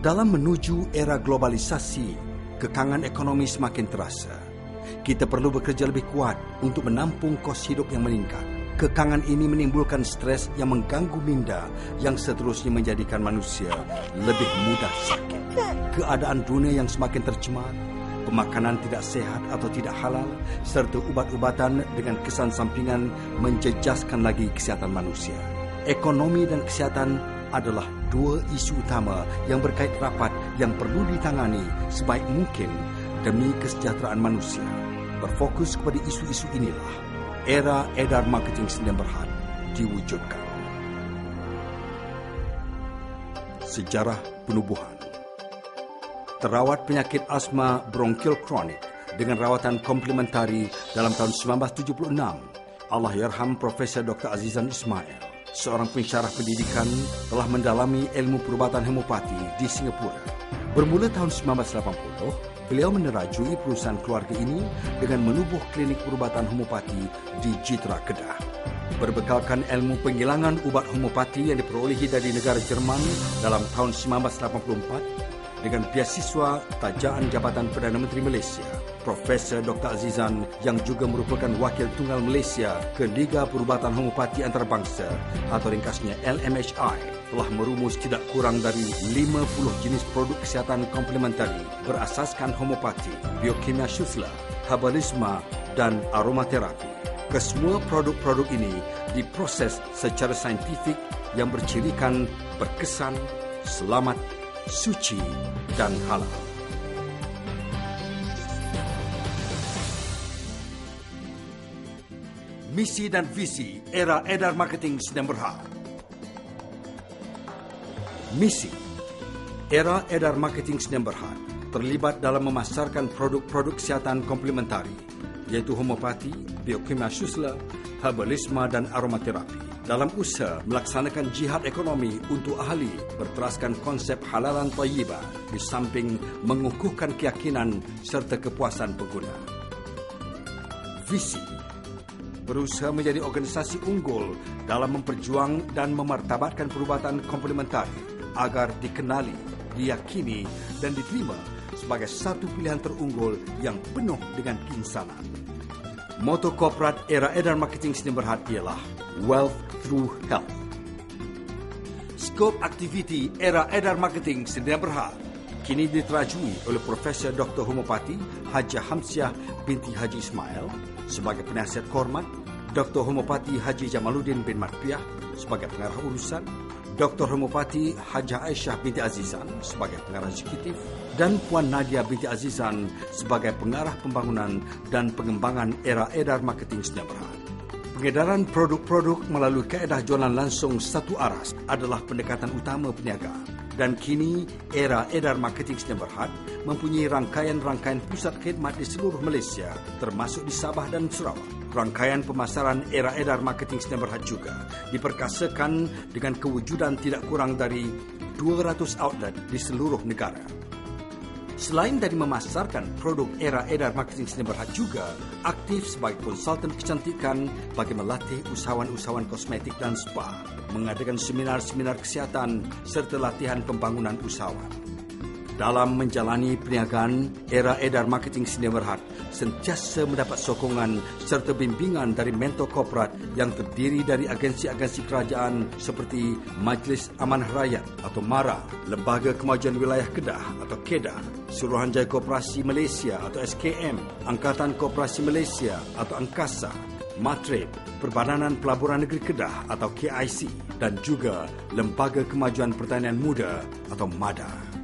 Dalam menuju era globalisasi, kekangan ekonomi semakin terasa. Kita perlu bekerja lebih kuat untuk menampung kos hidup yang meningkat. Kekangan ini menimbulkan stres yang mengganggu minda yang seterusnya menjadikan manusia lebih mudah sakit. Keadaan dunia yang semakin tercemar, pemakanan tidak sehat atau tidak halal, serta ubat-ubatan dengan kesan sampingan menjejaskan lagi kesihatan manusia. Ekonomi dan kesihatan adalah dua isu utama yang berkait rapat yang perlu ditangani sebaik mungkin demi kesejahteraan manusia. Berfokus kepada isu-isu inilah era edar marketing Senin Berhad diwujudkan. Sejarah penubuhan. Terawat penyakit asma bronkial kronik dengan rawatan komplementari dalam tahun 1976, Allahyarham Profesor Dr. Azizan Ismail, seorang pensyarah pendidikan, telah mendalami ilmu perubatan homopati di Singapura. Bermula tahun 1980, beliau menerajui perusahaan keluarga ini dengan menubuh klinik perubatan homopati di Jitra, Kedah. Berbekalkan ilmu penghilangan ubat homopati yang diperolehi dari negara Jerman dalam tahun 1984, dengan beasiswa tajaan Jabatan Perdana Menteri Malaysia, Profesor Dr. Azizan yang juga merupakan wakil tunggal Malaysia ke Liga Perubatan Homopati Antarabangsa atau ringkasnya LMHI, telah merumus tidak kurang dari 50 jenis produk kesihatan komplementari berasaskan homopati, biokimia syusla, herbalisme dan aromaterapi. Kesemua produk-produk ini diproses secara saintifik yang bercirikan berkesan, selamat, suci dan halal. Misi dan visi era edar marketing Senin Berhad. Misi era edar marketing Senin Berhad terlibat dalam memasarkan produk-produk kesihatan komplementari, yaitu homopati, biokimia syusla, herbalisme dan aromaterapi, dalam usaha melaksanakan jihad ekonomi untuk ahli berteraskan konsep halalan thayyibah di samping mengukuhkan keyakinan serta kepuasan pengguna. Visi berusaha menjadi organisasi unggul dalam memperjuang dan memartabatkan perubatan komplementari agar dikenali, diyakini dan diterima sebagai satu pilihan terunggul yang penuh dengan keinsanan. Moto korporat era edar marketing Senin Berhad ialah Wealth Through Health. Skop aktiviti era edar marketing Senin Berhad kini diterajui oleh Profesor Dr. Homopati Hajah Hamsiah binti Haji Ismail sebagai penasihat kehormat, Dr. Homopati Haji Jamaluddin bin Matpiah sebagai pengarah urusan, Dr. Homopati Hajah Aisyah binti Azizan sebagai pengarah eksekutif dan Puan Nadia binti Azizan sebagai pengarah pembangunan dan pengembangan era edar marketing Senin Berhad. Pengedaran produk-produk melalui kaedah jualan langsung satu aras adalah pendekatan utama perniagaan. Dan kini era edar marketing Senin Berhad mempunyai rangkaian-rangkaian pusat khidmat di seluruh Malaysia termasuk di Sabah dan Sarawak. Rangkaian pemasaran era edar marketing Senin Berhad juga diperkasakan dengan kewujudan tidak kurang dari 200 outlet di seluruh negara. Selain dari memasarkan produk era edar marketing Senin Berhad juga aktif sebagai konsultan kecantikan bagi melatih usahawan-usahawan kosmetik dan spa, mengadakan seminar-seminar kesihatan serta latihan pembangunan usahawan. Dalam menjalani perniagaan, era edar marketing Senin Berhad sentiasa mendapat sokongan serta bimbingan dari mentor korporat yang terdiri dari agensi-agensi kerajaan seperti Majlis Amanah Rakyat atau MARA, Lembaga Kemajuan Wilayah Kedah atau KEDA, Suruhanjaya Koperasi Malaysia atau SKM, Angkatan Koperasi Malaysia atau Angkasa, Matrade, Perbadanan Pelaburan Negeri Kedah atau KIC dan juga Lembaga Kemajuan Pertanian Muda atau MADA.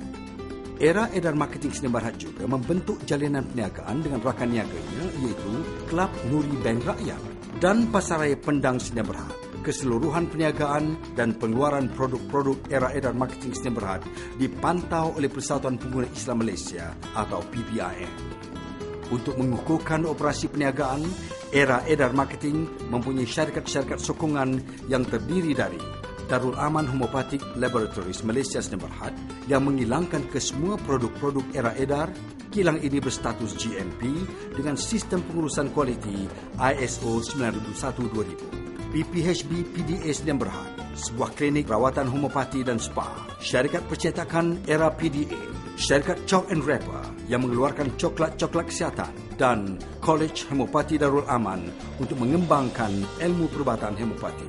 Era edar marketing Senin Berhad juga membentuk jalinan perniagaan dengan rakan niaganya iaitu Kelab Nuri Bank Rakyat dan Pasaraya Pendang Senin Berhad. Keseluruhan perniagaan dan pengeluaran produk-produk era edar marketing Senin Berhad dipantau oleh Persatuan Pengguna Islam Malaysia atau PPIM. Untuk mengukuhkan operasi perniagaan, era edar marketing mempunyai syarikat-syarikat sokongan yang terdiri dari Darul Aman Homeopathic Laboratories Malaysia Senin Berhad yang menghilangkan kesemua produk-produk era edar. Kilang ini berstatus GMP dengan sistem pengurusan kualiti ISO 9001-2000. PPHB PDA Senin Berhad sebuah klinik perawatan homopati dan spa, syarikat percetakan Era PDA, syarikat Chalk and Wrapper yang mengeluarkan coklat-coklat kesihatan, dan College Homopati Darul Aman untuk mengembangkan ilmu perubatan homopati.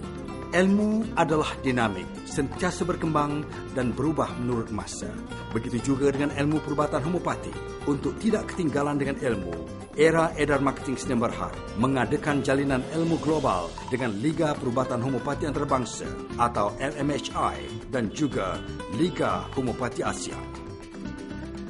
Ilmu adalah dinamik, sentiasa berkembang dan berubah menurut masa. Begitu juga dengan ilmu perubatan homopati. Untuk tidak ketinggalan dengan ilmu, Era Edar Marketing Sdn Bhd mengadakan jalinan ilmu global dengan Liga Perubatan Homopati Antarabangsa atau LMHI dan juga Liga Homopati Asia.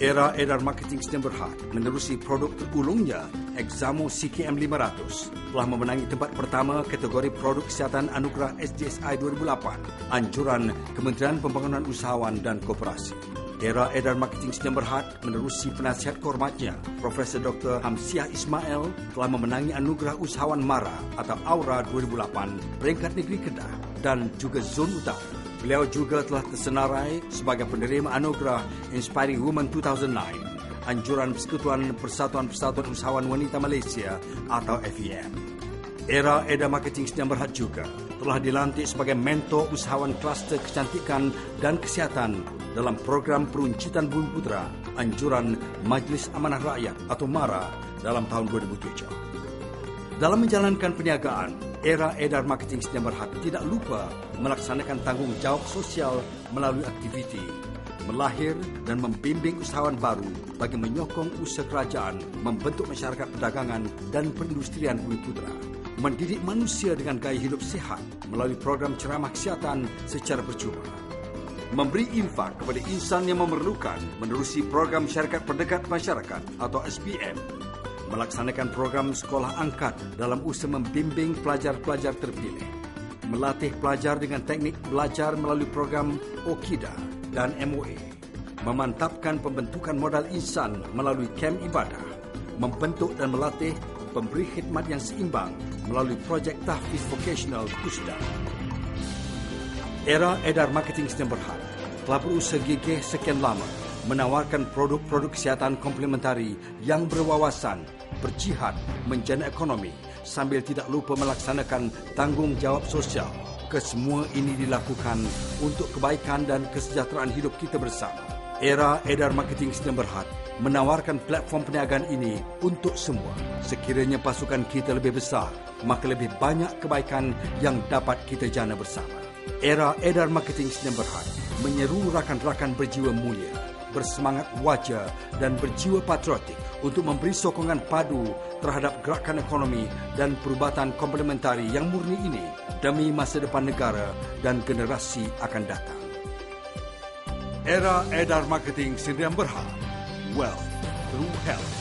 Era Edar Marketing Sdn Bhd menerusi produk terulungnya Examo CKM 500 telah memenangi tempat pertama kategori produk kesihatan anugerah SDSI 2008 anjuran Kementerian Pembangunan Usahawan dan Koperasi. Era Edar Marketing Sdn Bhd menerusi penasihat kehormatnya Profesor Dr. Hamsiah Ismail telah memenangi anugerah Usahawan MARA atau Aura 2008 peringkat negeri Kedah dan juga Zon Utara. Beliau juga telah tersenarai sebagai penerima anugerah Inspiring Woman 2009, anjuran Persekutuan Persatuan-Persatuan Usahawan Wanita Malaysia atau FEM. Era Edar Marketing Sdn Bhd juga telah dilantik sebagai mentor usahawan kluster kecantikan dan kesihatan dalam program peruncitan Bumi Putra, anjuran Majlis Amanah Rakyat atau MARA dalam tahun 2007. Dalam menjalankan perniagaan, Era Edar Marketing Sdn Bhd tidak lupa melaksanakan tanggungjawab sosial melalui aktiviti melahir dan membimbing usahawan baru bagi menyokong usaha kerajaan membentuk masyarakat perdagangan dan perindustrian Bumi Putra, mendidik manusia dengan gaya hidup sihat melalui program ceramah kesihatan secara percuma, memberi infak kepada insan yang memerlukan menerusi program syarikat perdekat masyarakat atau SPM, melaksanakan program sekolah angkat dalam usaha membimbing pelajar-pelajar terpilih, melatih pelajar dengan teknik belajar melalui program OKIDA dan MOA, memantapkan pembentukan modal insan melalui kem ibadah, membentuk dan melatih pemberi khidmat yang seimbang melalui projek tahfiz vocational USDA. Era Edar Marketing Sdn Bhd telah berusaha gigih sekian lama menawarkan produk-produk kesihatan komplementari yang berwawasan, berjihad menjana ekonomi sambil tidak lupa melaksanakan tanggungjawab sosial. Kesemua ini dilakukan untuk kebaikan dan kesejahteraan hidup kita bersama. Era Edar Marketing Sdn Bhd menawarkan platform perniagaan ini untuk semua. Sekiranya pasukan kita lebih besar, maka lebih banyak kebaikan yang dapat kita jana bersama. Era Edar Marketing Sdn Bhd menyeru rakan-rakan berjiwa mulia, bersemangat wajar dan berjiwa patriotik untuk memberi sokongan padu terhadap gerakan ekonomi dan perubatan komplementari yang murni ini demi masa depan negara dan generasi akan datang. Era Edar Marketing Sdn Bhd, Wealth through Health.